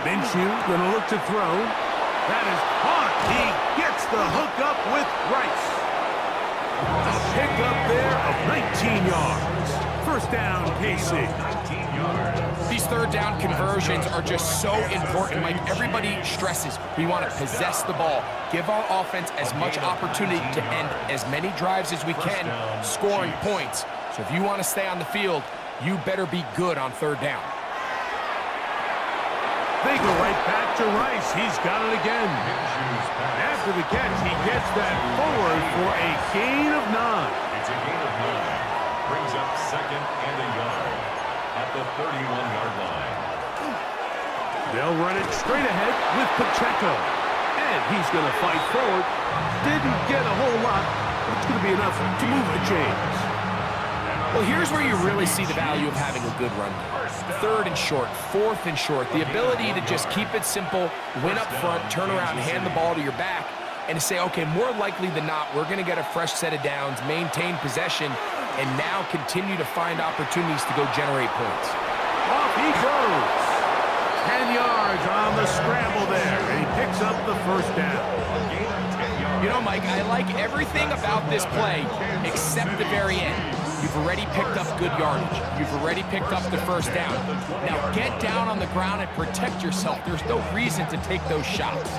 Minshew going to look to throw. That is caught. He gets the hook up with Rice. A pickup there of 19 yards. First down, KC. These third down conversions are just so important. Like everybody stresses, we want to possess the ball, give our offense as much opportunity to end as many drives as we can, scoring points. So if you want to stay on the field, you better be good on third down. They go right back to Rice. He's got it again. After the catch, he gets that forward for a gain of 9. It's a gain of 9. Brings up second and a yard at the 31-yard line. They'll run it straight ahead with Pacheco. And he's going to fight forward. Didn't get a whole lot, but it's going to be enough to move the chains. Well, here's where you really see the value of having a good run game. Third and short, fourth and short, the ability to just keep it simple, win up front, turn around and hand the ball to your back, and to say, okay, more likely than not, we're going to get a fresh set of downs, maintain possession, and now continue to find opportunities to go generate points. Off he goes. 10 yards on the scramble there, and he picks up the first down. You know, Mike, I like everything about this play except the very end. You've already picked up good yardage. You've already picked up the first down. Now get down on the ground and protect yourself. There's no reason to take those shots.